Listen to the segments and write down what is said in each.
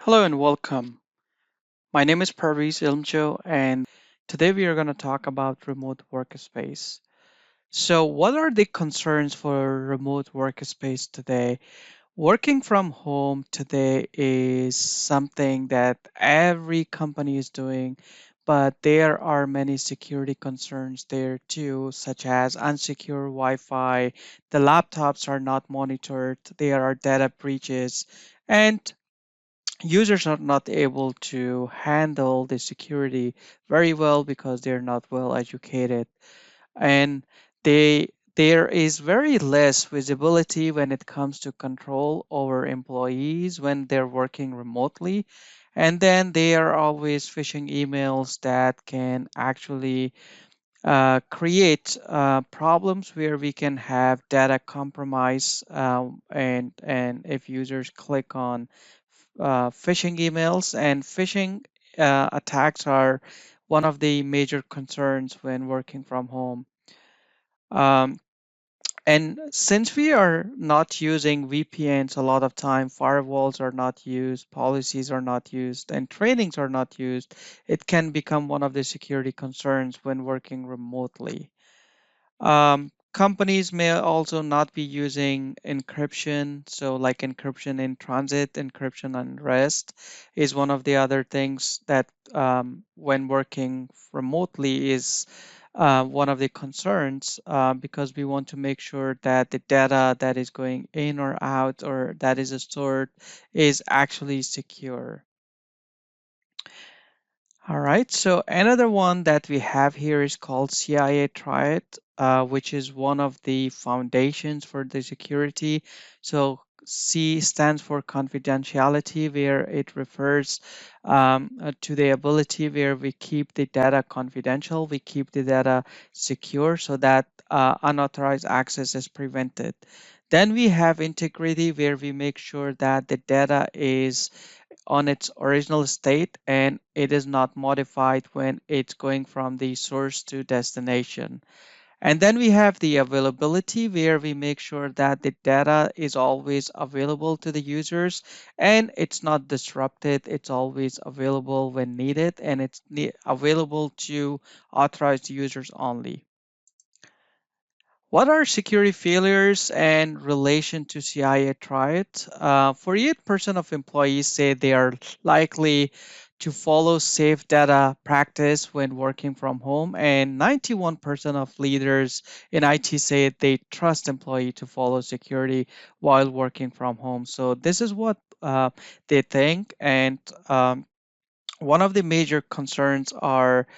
Hello and welcome. My name is Parviz Ilmjo, and today we are going to talk about remote workspace. So, what are the concerns for remote workspace today? Working from home today is something that every company is doing, but there are many security concerns there too, such as unsecure Wi Fi, the laptops are not monitored, there are data breaches, and users are not able to handle the security very well because they're not well educated, and there is very less visibility when it comes to control over employees when they're working remotely, and then they are always phishing emails that can actually create problems where we can have data compromise, and if users click on phishing emails, and phishing attacks are one of the major concerns when working from home. Um, and since we are not using VPNs a lot of time, firewalls are not used, policies are not used, and trainings are not used, it can become one of the security concerns when working remotely. Companies may also not be using encryption. So, like encryption in transit, encryption on rest is one of the other things that, when working remotely, is one of the concerns, because we want to make sure that the data that is going in or out or that is stored is actually secure. All right, so another one that we have here is called CIA Triad, which is one of the foundations for the security. So C stands for confidentiality, where it refers to the ability where we keep the data confidential, we keep the data secure so that unauthorized access is prevented. Then we have integrity, where we make sure that the data is on its original state and it is not modified when it's going from the source to destination. And then we have the availability, where we make sure that the data is always available to the users and it's not disrupted. It's always available when needed, and it's available to authorized users only. What are security failures and relation to CIA Triad? 48% of employees say they are likely to follow safe data practice when working from home, and 91% of leaders in IT say they trust employee to follow security while working from home. So this is what they think, and one of the major concerns are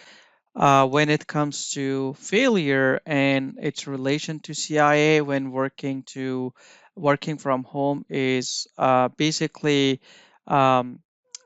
when it comes to failure and its relation to CIA when working from home is basically um,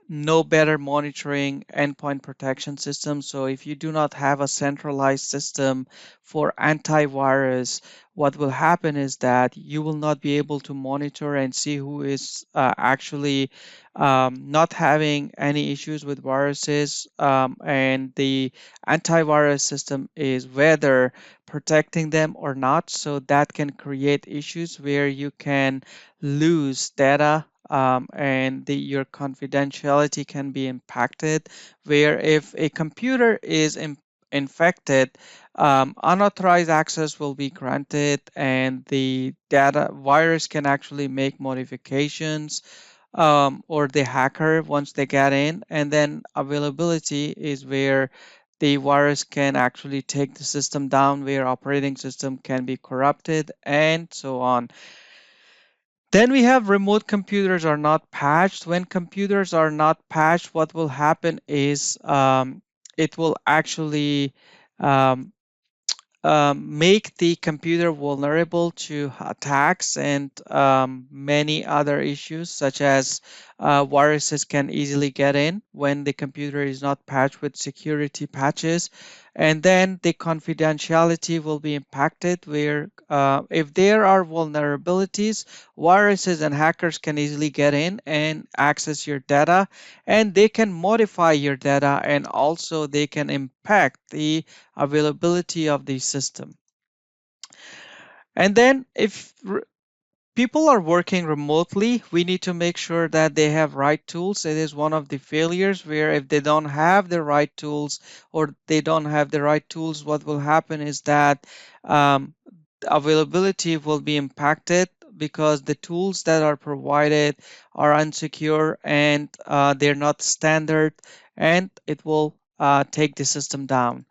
no better monitoring endpoint protection system. So if you do not have a centralized system for antivirus, what will happen is that you will not be able to monitor and see who is actually not having any issues with viruses, and the antivirus system is whether protecting them or not. So that can create issues where you can lose data, and your confidentiality can be impacted. Where if a computer is infected, unauthorized access will be granted, and the data virus can actually make modifications, or the hacker once they get in, and then availability is where the virus can actually take the system down, where operating system can be corrupted, and so on. Then we have remote computers are not patched. When computers are not patched, what will happen is it will actually um, make the computer vulnerable to attacks and many other issues, such as viruses can easily get in when the computer is not patched with security patches. And then the confidentiality will be impacted, where if there are vulnerabilities, viruses and hackers can easily get in and access your data, and they can modify your data, and also they can impact the availability of the system. And then if People are working remotely. We need to make sure that they have right tools. It is one of the failures where if they don't have the right tools or they don't have the right tools, what will happen is that um, availability will be impacted because the tools that are provided are unsecure and they're not standard, and it will take the system down.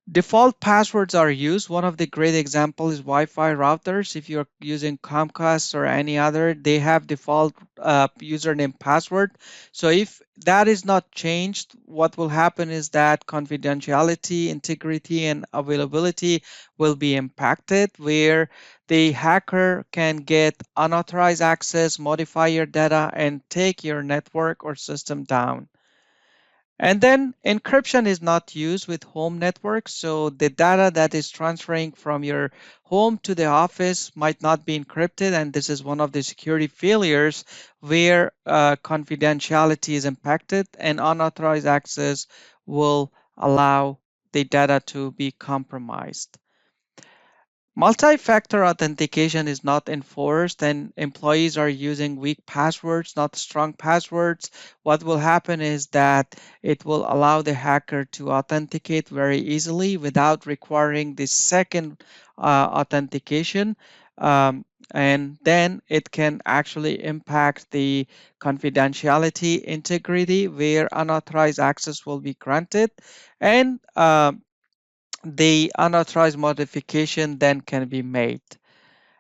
Default passwords are used. One of the great examples is Wi-Fi routers. If you're using Comcast or any other, they have default username password. So if that is not changed, what will happen is that confidentiality, integrity, and availability will be impacted, where the hacker can get unauthorized access, modify your data, and take your network or system down. And then encryption is not used with home networks. So the data that is transferring from your home to the office might not be encrypted. And this is one of the security failures where confidentiality is impacted and unauthorized access will allow the data to be compromised. Multi-factor authentication is not enforced, and employees are using weak passwords, not strong passwords. What will happen is that it will allow the hacker to authenticate very easily without requiring the second authentication. And then it can actually impact the confidentiality integrity where unauthorized access will be granted. And the unauthorized modification then can be made.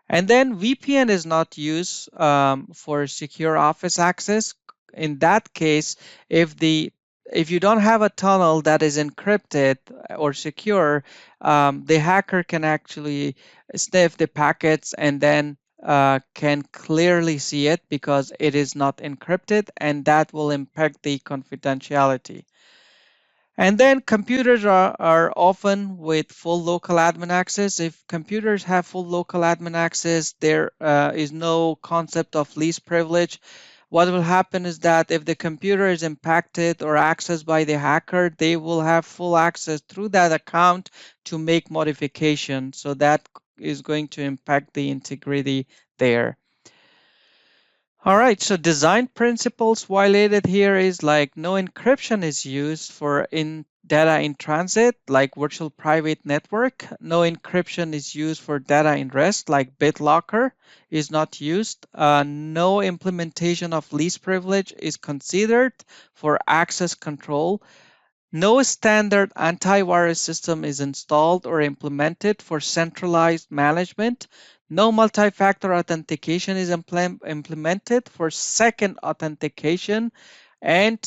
And then VPN is not used for secure office access. In that case, if the if you don't have a tunnel that is encrypted or secure, the hacker can actually sniff the packets and then can clearly see it because it is not encrypted, and that will impact the confidentiality. And then computers are often with full local admin access. If computers have full local admin access, there is no concept of least privilege. What will happen is that if the computer is impacted or accessed by the hacker, they will have full access through that account to make modifications. So that is going to impact the integrity there. All right, so design principles violated here is like no encryption is used for in data in transit, like virtual private network. No encryption is used for data in rest, like BitLocker is not used. No implementation of least privilege is considered for access control. No standard antivirus system is installed or implemented for centralized management. No multi-factor authentication is implemented for second authentication, and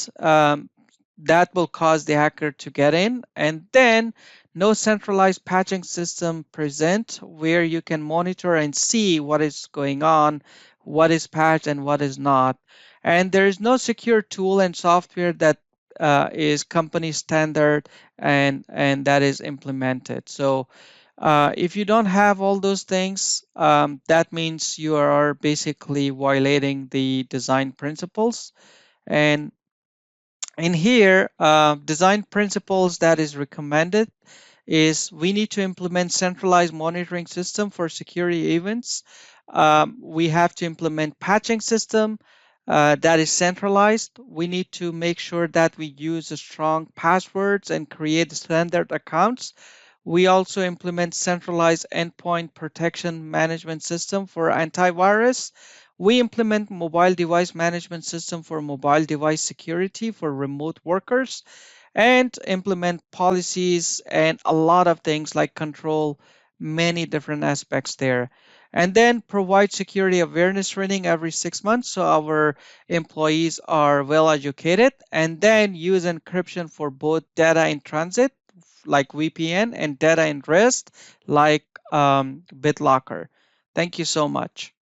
that will cause the hacker to get in. And then no centralized patching system present where you can monitor and see what is going on, what is patched and what is not. And there is no secure tool and software that is company standard and that is implemented. So if you don't have all those things, that means you are basically violating the design principles. And in here, design principles that is recommended is we need to implement centralized monitoring system for security events. We have to implement patching system that is centralized. We need to make sure that we use strong passwords and create standard accounts. We also implement centralized endpoint protection management system for antivirus. We implement mobile device management system for mobile device security for remote workers, and implement policies and a lot of things like control many different aspects there. And then provide security awareness training every 6 months so our employees are well educated, and then use encryption for both data in transit like VPN and data in rest like BitLocker. Thank you so much.